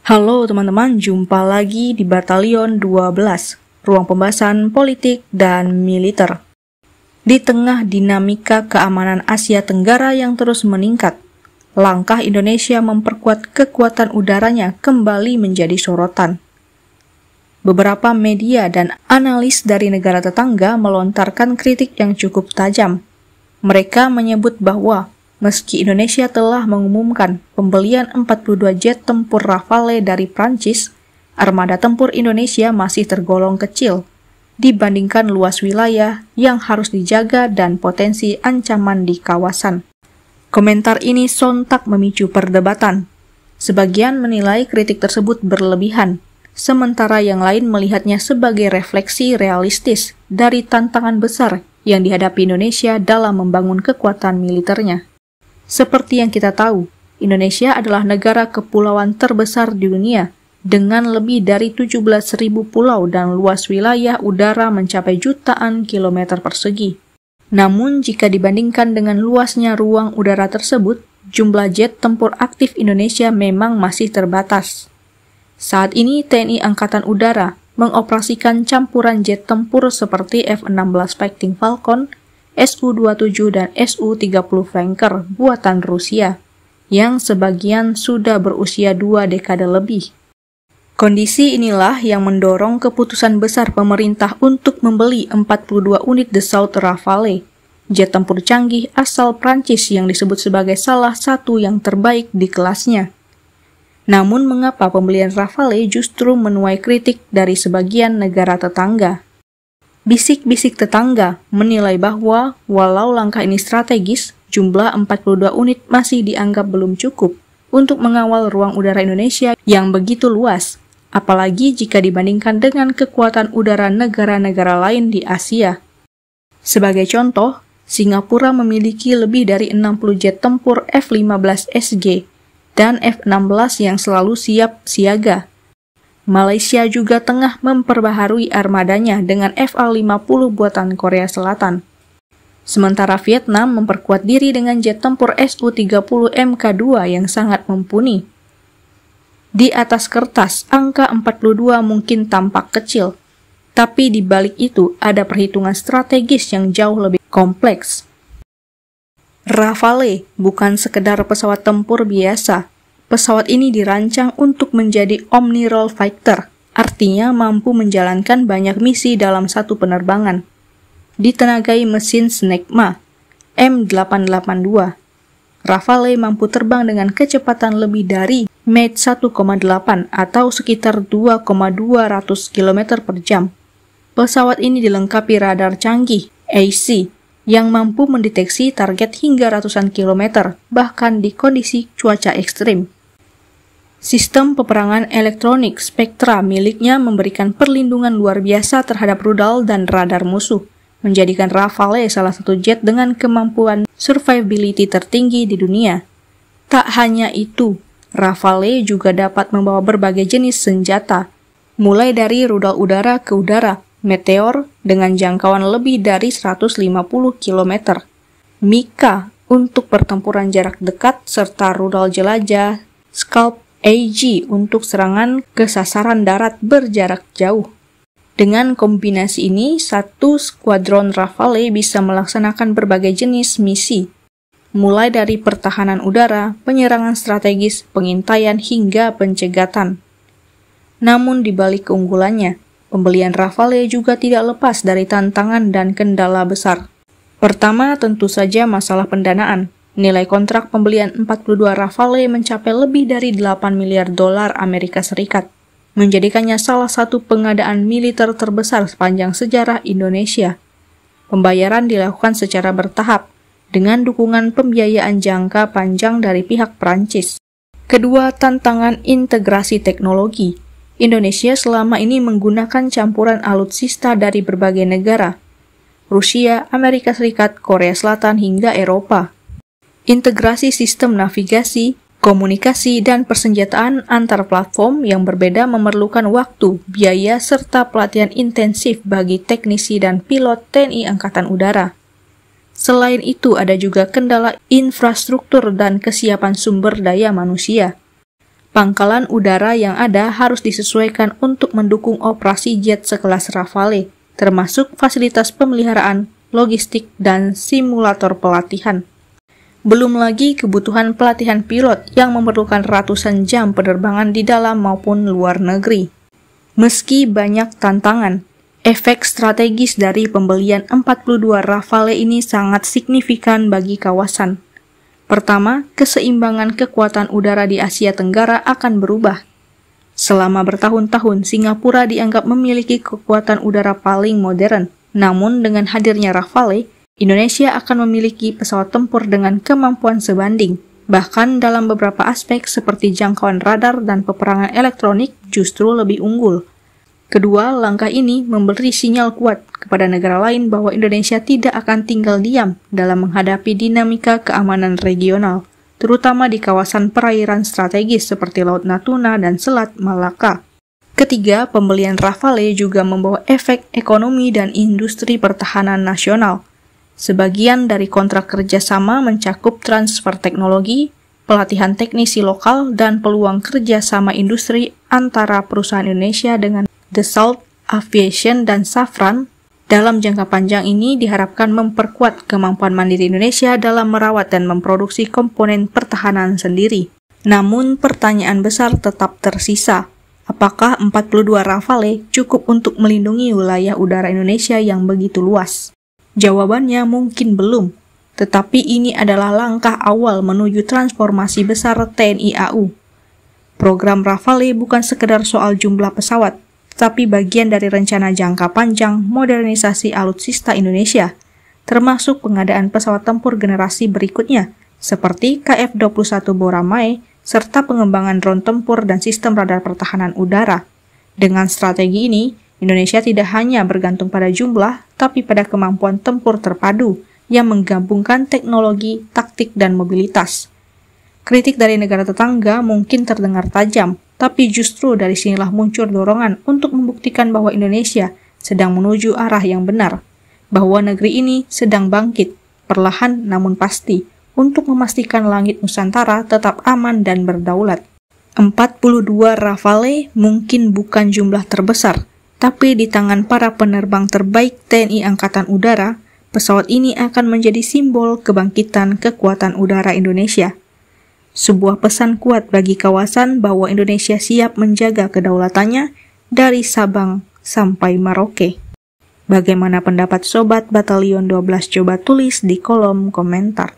Halo teman-teman, jumpa lagi di Batalion 12, ruang pembahasan politik dan militer. Di tengah dinamika keamanan Asia Tenggara yang terus meningkat, langkah Indonesia memperkuat kekuatan udaranya kembali menjadi sorotan. Beberapa media dan analis dari negara tetangga melontarkan kritik yang cukup tajam. Mereka menyebut bahwa meski Indonesia telah mengumumkan pembelian 42 jet tempur Rafale dari Prancis, armada tempur Indonesia masih tergolong kecil dibandingkan luas wilayah yang harus dijaga dan potensi ancaman di kawasan. Komentar ini sontak memicu perdebatan. Sebagian menilai kritik tersebut berlebihan, sementara yang lain melihatnya sebagai refleksi realistis dari tantangan besar yang dihadapi Indonesia dalam membangun kekuatan militernya. Seperti yang kita tahu, Indonesia adalah negara kepulauan terbesar di dunia dengan lebih dari 17.000 pulau dan luas wilayah udara mencapai jutaan kilometer persegi. Namun jika dibandingkan dengan luasnya ruang udara tersebut, jumlah jet tempur aktif Indonesia memang masih terbatas. Saat ini TNI Angkatan Udara mengoperasikan campuran jet tempur seperti F-16 Fighting Falcon, Su-27 dan Su-30 Flanker buatan Rusia, yang sebagian sudah berusia 2 dekade lebih. Kondisi inilah yang mendorong keputusan besar pemerintah untuk membeli 42 unit Dassault Rafale, jet tempur canggih asal Prancis yang disebut sebagai salah satu yang terbaik di kelasnya. Namun mengapa pembelian Rafale justru menuai kritik dari sebagian negara tetangga? Bisik-bisik tetangga menilai bahwa walau langkah ini strategis, jumlah 42 unit masih dianggap belum cukup untuk mengawal ruang udara Indonesia yang begitu luas, apalagi jika dibandingkan dengan kekuatan udara negara-negara lain di Asia. Sebagai contoh, Singapura memiliki lebih dari 60 jet tempur F-15SG dan F-16 yang selalu siap siaga. Malaysia juga tengah memperbaharui armadanya dengan FA-50 buatan Korea Selatan. Sementara Vietnam memperkuat diri dengan jet tempur Su-30 Mk2 yang sangat mumpuni. Di atas kertas, angka 42 mungkin tampak kecil, tapi di balik itu ada perhitungan strategis yang jauh lebih kompleks. Rafale bukan sekedar pesawat tempur biasa. Pesawat ini dirancang untuk menjadi omni-role fighter, artinya mampu menjalankan banyak misi dalam satu penerbangan. Ditenagai mesin Snecma M882, Rafale mampu terbang dengan kecepatan lebih dari Mach 1,8 atau sekitar 2,200 km per jam. Pesawat ini dilengkapi radar canggih, AC, yang mampu mendeteksi target hingga ratusan kilometer, bahkan di kondisi cuaca ekstrim. Sistem peperangan elektronik Spectra miliknya memberikan perlindungan luar biasa terhadap rudal dan radar musuh, menjadikan Rafale salah satu jet dengan kemampuan survivability tertinggi di dunia. Tak hanya itu, Rafale juga dapat membawa berbagai jenis senjata, mulai dari rudal udara ke udara, Meteor dengan jangkauan lebih dari 150 km, Mika untuk pertempuran jarak dekat, serta rudal jelajah, Scalp AG untuk serangan ke sasaran darat berjarak jauh. Dengan kombinasi ini, satu skuadron Rafale bisa melaksanakan berbagai jenis misi, mulai dari pertahanan udara, penyerangan strategis, pengintaian, hingga pencegatan. Namun di balik keunggulannya, pembelian Rafale juga tidak lepas dari tantangan dan kendala besar. Pertama, tentu saja masalah pendanaan. Nilai kontrak pembelian 42 Rafale mencapai lebih dari 8 miliar dolar Amerika Serikat, menjadikannya salah satu pengadaan militer terbesar sepanjang sejarah Indonesia. Pembayaran dilakukan secara bertahap, dengan dukungan pembiayaan jangka panjang dari pihak Prancis. Kedua, tantangan integrasi teknologi. Indonesia selama ini menggunakan campuran alutsista dari berbagai negara, Rusia, Amerika Serikat, Korea Selatan, hingga Eropa. Integrasi sistem navigasi, komunikasi, dan persenjataan antar platform yang berbeda memerlukan waktu, biaya, serta pelatihan intensif bagi teknisi dan pilot TNI Angkatan Udara. Selain itu, ada juga kendala infrastruktur dan kesiapan sumber daya manusia. Pangkalan udara yang ada harus disesuaikan untuk mendukung operasi jet sekelas Rafale, termasuk fasilitas pemeliharaan, logistik, dan simulator pelatihan. Belum lagi kebutuhan pelatihan pilot yang memerlukan ratusan jam penerbangan di dalam maupun luar negeri. Meski banyak tantangan, efek strategis dari pembelian 42 Rafale ini sangat signifikan bagi kawasan. Pertama, keseimbangan kekuatan udara di Asia Tenggara akan berubah. Selama bertahun-tahun, Singapura dianggap memiliki kekuatan udara paling modern. Namun, dengan hadirnya Rafale, Indonesia akan memiliki pesawat tempur dengan kemampuan sebanding. Bahkan dalam beberapa aspek seperti jangkauan radar dan peperangan elektronik justru lebih unggul. Kedua, langkah ini memberi sinyal kuat kepada negara lain bahwa Indonesia tidak akan tinggal diam dalam menghadapi dinamika keamanan regional, terutama di kawasan perairan strategis seperti Laut Natuna dan Selat Malaka. Ketiga, pembelian Rafale juga membawa efek ekonomi dan industri pertahanan nasional. Sebagian dari kontrak kerjasama mencakup transfer teknologi, pelatihan teknisi lokal, dan peluang kerjasama industri antara perusahaan Indonesia dengan Dassault Aviation dan Safran. Dalam jangka panjang ini diharapkan memperkuat kemampuan mandiri Indonesia dalam merawat dan memproduksi komponen pertahanan sendiri. Namun pertanyaan besar tetap tersisa. Apakah 42 Rafale cukup untuk melindungi wilayah udara Indonesia yang begitu luas? Jawabannya mungkin belum, tetapi ini adalah langkah awal menuju transformasi besar TNI AU. Program Rafale bukan sekedar soal jumlah pesawat, tapi bagian dari rencana jangka panjang modernisasi alutsista Indonesia, termasuk pengadaan pesawat tempur generasi berikutnya, seperti KF-21 Boramae, serta pengembangan drone tempur dan sistem radar pertahanan udara. Dengan strategi ini, Indonesia tidak hanya bergantung pada jumlah, tapi pada kemampuan tempur terpadu yang menggabungkan teknologi, taktik, dan mobilitas. Kritik dari negara tetangga mungkin terdengar tajam, tapi justru dari sinilah muncul dorongan untuk membuktikan bahwa Indonesia sedang menuju arah yang benar, bahwa negeri ini sedang bangkit, perlahan namun pasti, untuk memastikan langit Nusantara tetap aman dan berdaulat. 42 Rafale mungkin bukan jumlah terbesar, tapi di tangan para penerbang terbaik TNI Angkatan Udara, pesawat ini akan menjadi simbol kebangkitan kekuatan udara Indonesia. Sebuah pesan kuat bagi kawasan bahwa Indonesia siap menjaga kedaulatannya dari Sabang sampai Merauke. Bagaimana pendapat Sobat Batalion 12? Coba tulis di kolom komentar.